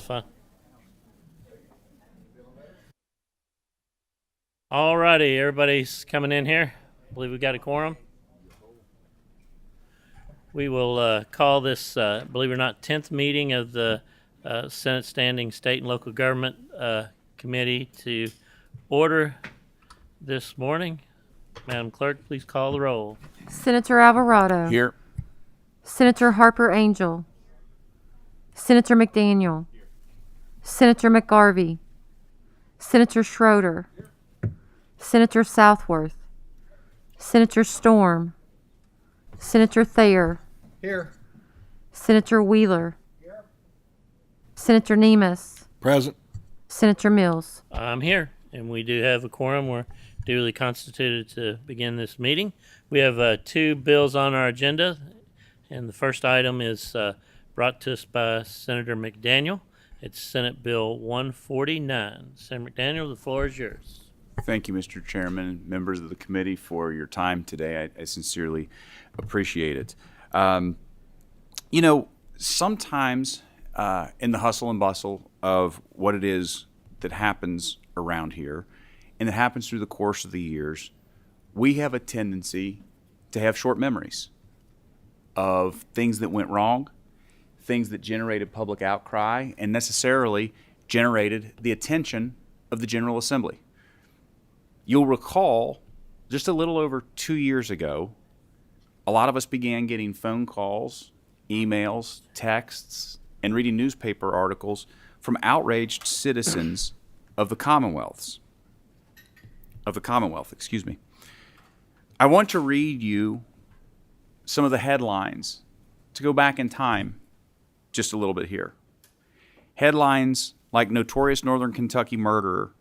fine. All righty, everybody's coming in here. I believe we got a quorum. We will call this, believe it or not, 10th meeting of the Senate Standing State and Local Government Committee to order this morning. Madam Clerk, please call the roll. Senator Alvarado. Here. Senator Harper Angel. Senator McDaniel. Senator McGarvey. Senator Schroeder. Senator Southworth. Senator Storm. Senator Thayer. Here. Senator Wheeler. Here. Senator Nemes. Present. Senator Mills. I'm here, and we do have a quorum. We're duly constituted to begin this meeting. We have two bills on our agenda, and the first item is brought to us by Senator McDaniel. It's Senate Bill 149. Senator McDaniel, the floor is yours. Thank you, Mr. Chairman, and members of the committee for your time today. I sincerely appreciate it. Sometimes in the hustle and bustle of what it is that happens around here, and that happens through the course of the years, we have a tendency to have short memories of things that went wrong, things that generated public outcry, and necessarily generated the attention of the General Assembly. You'll recall just a little over 2 years ago, a lot of us began getting phone calls, emails, texts, and reading newspaper articles from outraged citizens of the Commonwealth. I want to read you some of the headlines to go back in time just a little bit here. Headlines like "Notorious Northern Kentucky Murderer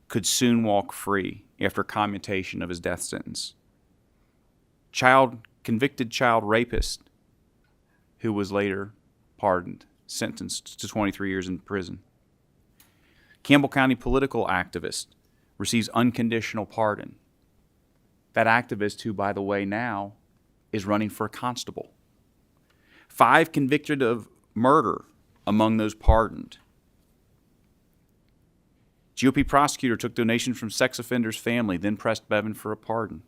Could Soon Walk Free After Commutation of His Death Sentence." Convicted child rapist who was later pardoned, sentenced to 23 years in prison. Campbell County political activist receives unconditional pardon. That activist, who, by the way, now is running for a constable. 5 convicted of murder among those pardoned. GOP prosecutor took donations from sex offender's family, then pressed Bevin for a pardon.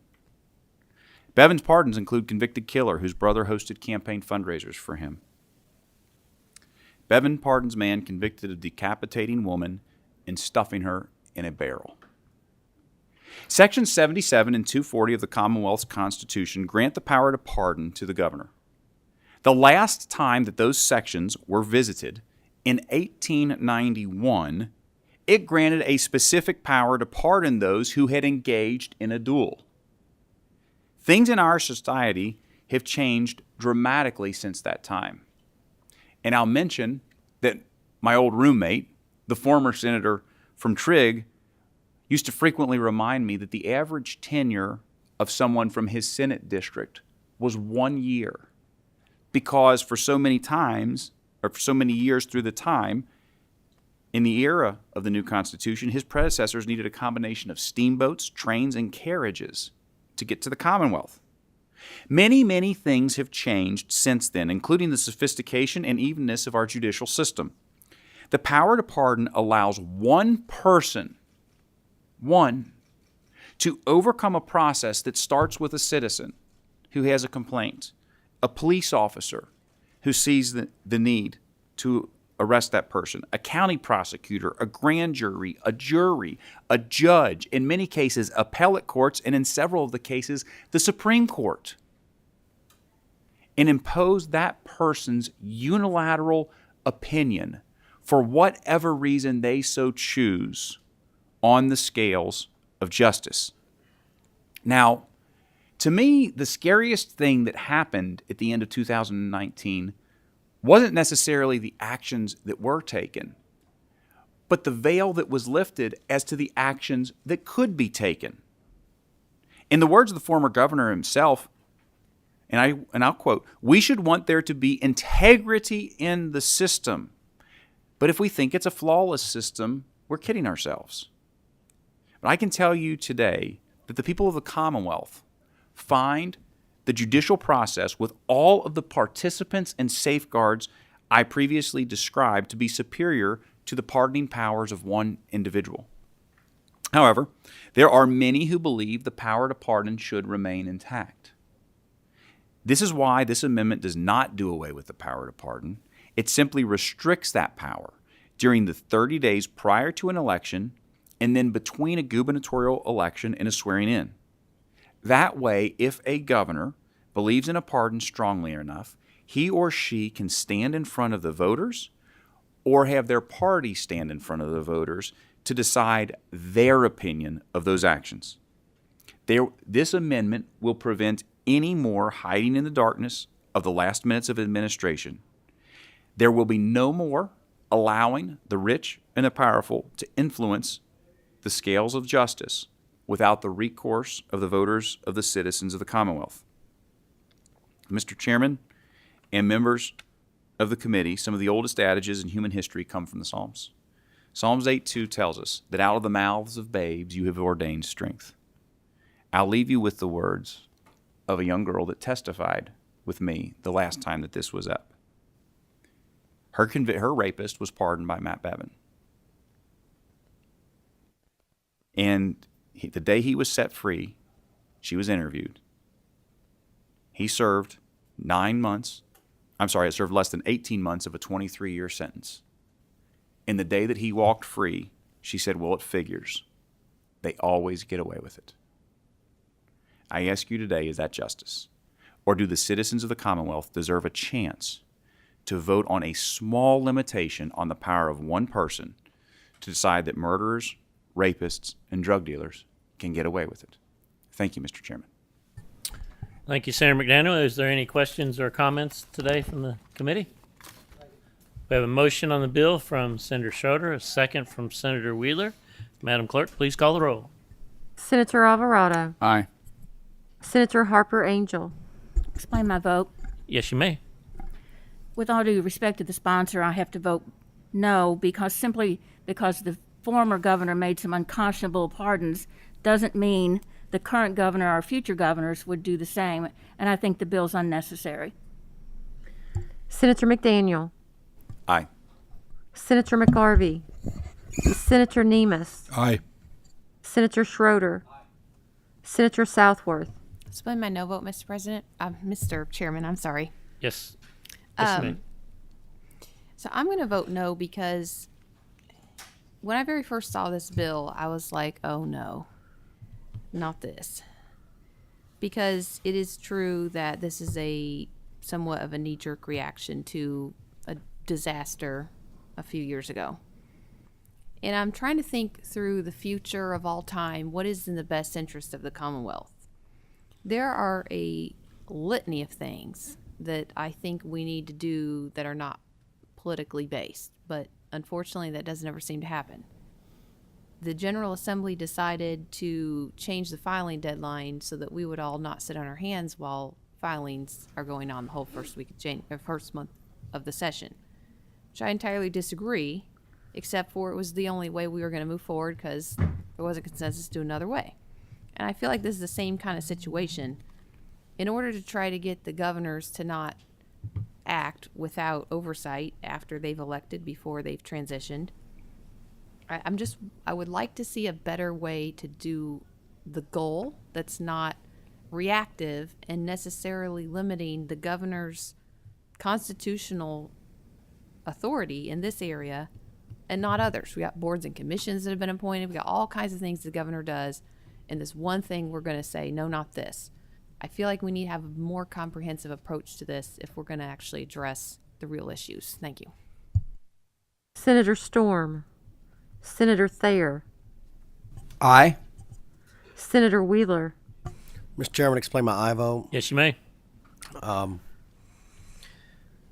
Bevin's pardons include convicted killer whose brother hosted campaign fundraisers for him. Bevin pardons man convicted of decapitating woman and stuffing her in a barrel. Sections 77 and 240 of the Commonwealth's Constitution grant the power to pardon to the governor. The last time that those sections were visited, in 1891, it granted a specific power to pardon those who had engaged in a duel. Things in our society have changed dramatically since that time. And I'll mention that my old roommate, the former senator from Trigg, used to frequently remind me that the average tenure of someone from his Senate district was 1 year. Because for so many years through the time, in the era of the new Constitution, his predecessors needed a combination of steamboats, trains, and carriages to get to the Commonwealth. Many, many things have changed since then, including the sophistication and evenness of our judicial system. The power to pardon allows one person, to overcome a process that starts with a citizen who has a complaint, a police officer who sees the need to arrest that person, a county prosecutor, a grand jury, a jury, a judge, in many cases appellate courts, and in several of the cases the Supreme Court, and impose that person's unilateral opinion for whatever reason they so choose on the scales of justice. Now, to me, the scariest thing that happened at the end of 2019 wasn't necessarily the actions that were taken, but the veil that was lifted as to the actions that could be taken. In the words of the former governor himself, and I'll quote, "We should want there to be integrity in the system, but if we think it's a flawless system, we're kidding ourselves." But I can tell you today that the people of the Commonwealth find the judicial process, with all of the participants and safeguards I previously described to be superior to the pardoning powers of one individual. However, there are many who believe the power to pardon should remain intact. This is why this amendment does not do away with the power to pardon. It simply restricts that power during the 30 days prior to an election and then between a gubernatorial election and a swearing in. That way, if a governor believes in a pardon strongly enough, he or she can stand in front of the voters or have their party stand in front of the voters to decide their opinion of those actions. This amendment will prevent any more hiding in the darkness of the last minutes of administration. There will be no more allowing the rich and the powerful to influence the scales of justice without the recourse of the voters of the citizens of the Commonwealth. Mr. Chairman and members of the committee, some of the oldest adages in human history come from the Psalms. Psalms 8:2 tells us that out of the mouths of babes you have ordained strength. I'll leave you with the words of a young girl that testified with me the last time that this was up. Her rapist was pardoned by Matt Bevin. And the day he was set free, she was interviewed. He served it served less than 18 months of a 23-year sentence. And the day that he walked free, she said, well, it figures. They always get away with it. I ask you today, is that justice? Or do the citizens of the Commonwealth deserve a chance to vote on a small limitation on the power of one person to decide that murderers, rapists, and drug dealers can get away with it? Thank you, Mr. Chairman. Thank you, Senator McDaniel. Is there any questions or comments today from the committee? We have a motion on the bill from Senator Schroeder, a second from Senator Wheeler. Madam Clerk, please call the roll. Senator Alvarado. Aye. Senator Harper Angel. Explain my vote. Yes, you may. With all due respect to the sponsor, I have to vote no because the former governor made some unconscionable pardons doesn't mean the current governor or future governors would do the same, and I think the bill's unnecessary. Senator McDaniel. Aye. Senator McGarvey. Senator Nemus. Aye. Senator Schroeder. Senator Southworth. Explain my no vote, Mr. President. Mr. Chairman, I'm sorry. Yes. Yes, you may. So I'm going to vote no because when I very first saw this bill, I was like, oh no, not this. Because it is true that this is somewhat of a knee-jerk reaction to a disaster a few years ago. And I'm trying to think through the future of all time, what is in the best interest of the Commonwealth? There are a litany of things that I think we need to do that are not politically based, but unfortunately that doesn't ever seem to happen. The General Assembly decided to change the filing deadline so that we would all not sit on our hands while filings are going on the whole first month of the session, which I entirely disagree, except for it was the only way we were going to move forward because there was a consensus to do another way. And I feel like this is the same kind of situation. In order to try to get the governors to not act without oversight after they've elected, before they've transitioned, I would like to see a better way to do the goal that's not reactive and necessarily limiting the governor's constitutional authority in this area and not others. We got boards and commissions that have been appointed. We got all kinds of things the governor does. And this one thing we're going to say, no, not this. I feel like we need to have a more comprehensive approach to this if we're going to actually address the real issues. Thank you. Senator Storm. Senator Thayer. Aye. Senator Wheeler. Mr. Chairman, explain my aye vote. Yes, you may.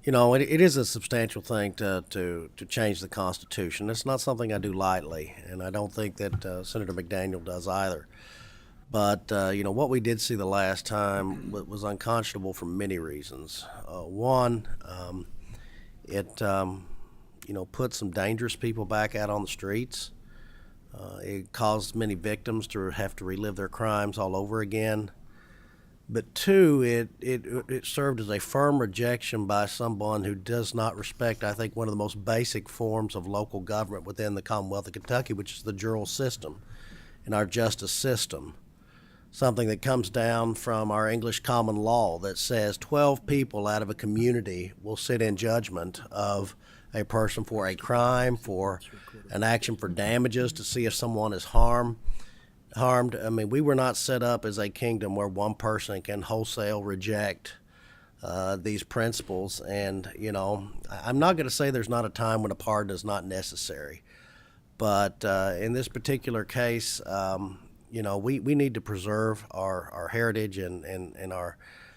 You know, it is a substantial thing to change the Constitution. It's not something I do lightly, and I don't think that Senator McDaniel does either. But, you know, what we did see the last time was unconscionable for many reasons. One, it, you know, put some dangerous people back out on the streets. It caused many victims to have to relive their crimes all over again. But two, it served as a firm rejection by someone who does not respect, I think, one of the most basic forms of local government within the Commonwealth of Kentucky, which is the jural system and our justice system. Something that comes down from our English common law that says 12 people out of a community will sit in judgment of a person for a crime, for an action for damages, to see if someone is harmed. I mean, we were not set up as a kingdom where one person can wholesale reject these principles. And, you know, I'm not going to say there's not a time when a pardon is not necessary. But in this particular case, you know, we need to preserve our heritage and our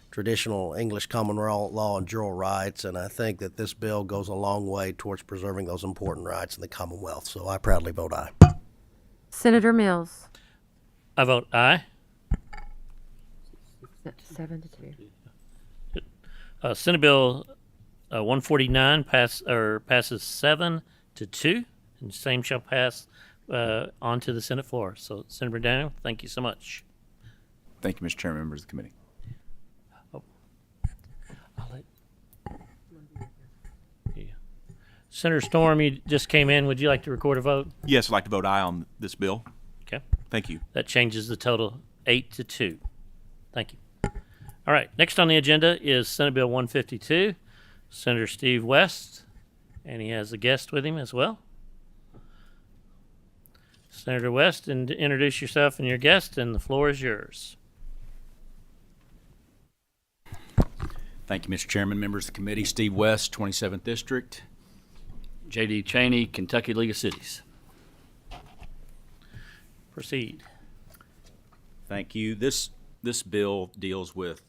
traditional English common law and jural rights. And I think that this bill goes a long way towards preserving those important rights in the Commonwealth. So I proudly vote aye. Senator Mills. I vote aye. 7-2. Senate Bill 149 passes 7-2, and same shall pass onto the Senate floor. So, Senator McDaniel, thank you so much. Thank you, Mr. Chairman, members of the committee. Senator Storm, you just came in. Would you like to record a vote? Yes, I'd like to vote aye on this bill. Okay. Thank you. That changes the total 8-2. Thank you. All right. Next on the agenda is Senate Bill 152. Senator Steve West, and he has a guest with him as well. Senator West, and introduce yourself and your guest, and the floor is yours. Thank you, Mr. Chairman, members of the committee. Steve West, 27th District. J.D. Cheney, Kentucky League of Cities. Proceed. Thank you. This bill deals with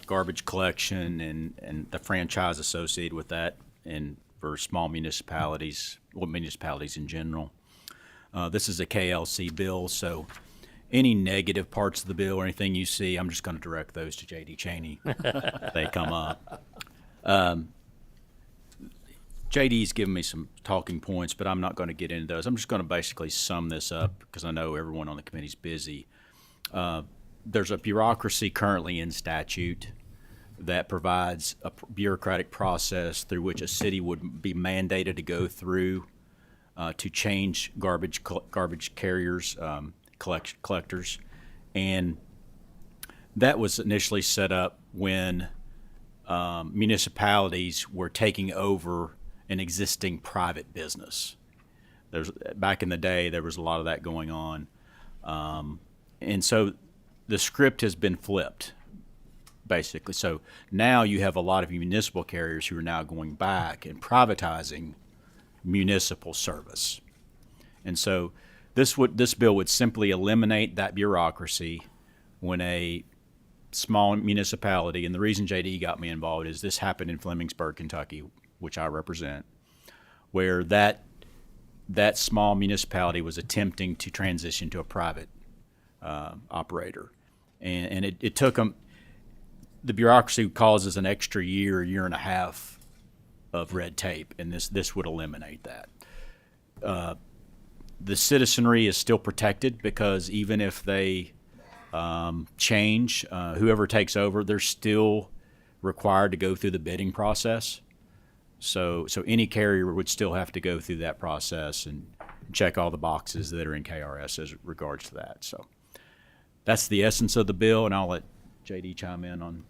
garbage collection and the franchise associated with that, and for small municipalities, well, municipalities in general. This is a KLC bill, so any negative parts of the bill or anything you see, I'm just going to direct those to J.D. Cheney. They come up. JD's given me some talking points, but I'm not going to get into those. I'm just going to basically sum this up because I know everyone on the committee's busy. There's a bureaucracy currently in statute that provides a bureaucratic process through which a city would be mandated to go through to change garbage carriers, collectors. And that was initially set up when municipalities were taking over an existing private business. Back in the day, there was a lot of that going on. And so the script has been flipped, basically. So now you have a lot of municipal carriers who are now going back and privatizing municipal service. And so this bill would simply eliminate that bureaucracy when a small municipality, and the reason JD got me involved is this happened in Flemingsburg, Kentucky, which I represent, where that small municipality was attempting to transition to a private operator. And it took them, the bureaucracy causes an extra year and a half of red tape, and this would eliminate that. The citizenry is still protected because even if they change, whoever takes over, they're still required to go through the bidding process. So any carrier would still have to go through that process and check all the boxes that are in KRS as regards to that. So that's the essence of the bill, and I'll let JD chime in on.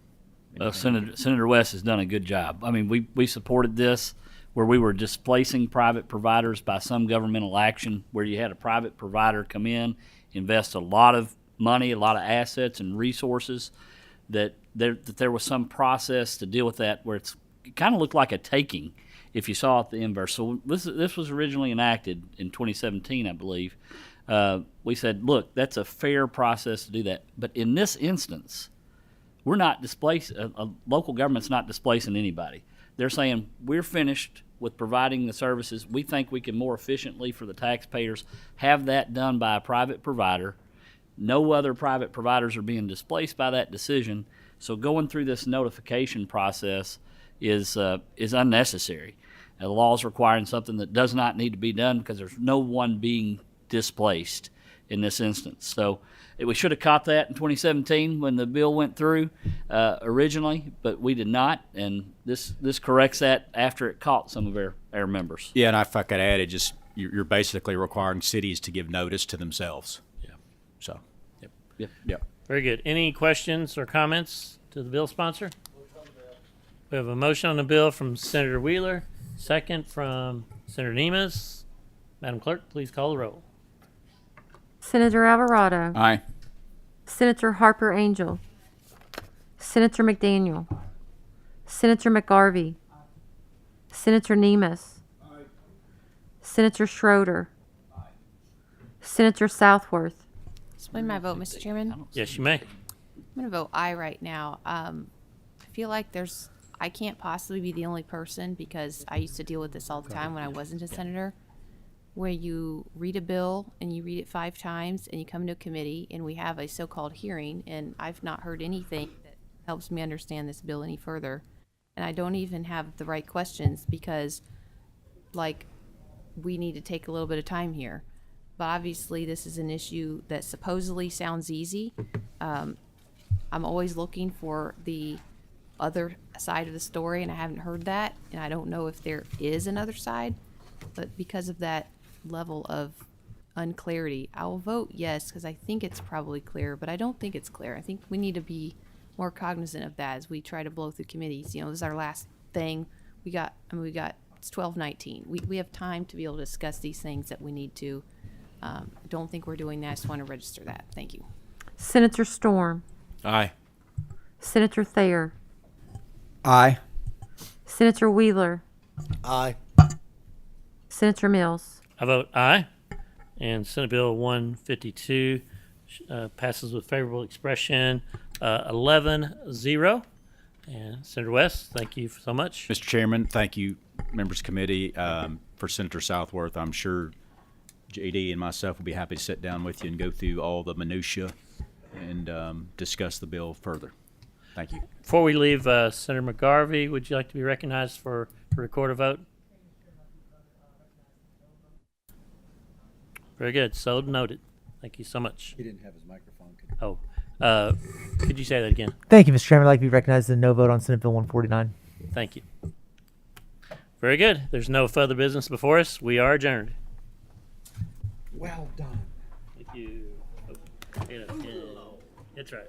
Senator West has done a good job. I mean, we supported this where we were displacing private providers by some governmental action, where you had a private provider come in, invest a lot of money, a lot of assets and resources, that there was some process to deal with that where it kind of looked like a taking if you saw it the inverse. So this was originally enacted in 2017, I believe. We said, look, that's a fair process to do that. But in this instance, we're not local government's not displacing anybody. They're saying we're finished with providing the services. We think we can more efficiently for the taxpayers have that done by a private provider. No other private providers are being displaced by that decision. So going through this notification process is unnecessary. The law is requiring something that does not need to be done because there's no one being displaced. in this instance. So we should have caught that in 2017 when the bill went through originally, but we did not, and this corrects that after it caught some of our members. Yeah, and if I could add, it just you're basically requiring cities to give notice to themselves. Yeah. So, Yep. Very good. Any questions or comments to the bill sponsor? We have a motion on the bill from Senator Wheeler, second from Senator Nemes. Madam Clerk, please call the roll. Senator Alvarado. Aye. Senator Harper Angel. Senator McDaniel. Senator McGarvey. Senator Nemes. Senator Schroeder. Senator Southworth. Explain my vote, Mr. Chairman. Yes, you may. I'm going to vote aye right now. I feel like I can't possibly be the only person, because I used to deal with this all the time when I wasn't a senator, where you read a bill and you read it 5 times and you come to a committee and we have a so-called hearing, and I've not heard anything that helps me understand this bill any further. And I don't even have the right questions, because like we need to take a little bit of time here. But obviously this is an issue that supposedly sounds easy. I'm always looking for the other side of the story, and I haven't heard that, and I don't know if there is another side. But because of that level of unclarity, I will vote yes, because I think it's probably clear, but I don't think it's clear. I think we need to be more cognizant of that as we try to blow through committees. You know, this is our last thing. It's 12:19. We have time to be able to discuss these things that we need to. Don't think we're doing that. I just want to register that. Thank you. Senator Storm. aye. Senator Thayer. Aye. Senator Wheeler. Aye. Senator Mills. I vote aye. And Senate Bill 152 passes with favorable expression 11-0. And Senator West, thank you so much. Mr. Chairman, thank you, members committee, for Senator Southworth. I'm sure JD and myself will be happy to sit down with you and go through all the minutia and discuss the bill further. Thank you. Before we leave, Senator McGarvey, would you like to be recognized to record a vote? Very good. So noted. Thank you so much. He didn't have his microphone. Could you say that again? Thank you, Mr. Chairman. I'd like to be recognized as a no vote on Senate Bill 149. Thank you. Very good. There's no further business before us. We are adjourned. Well done. Thank you. That's right.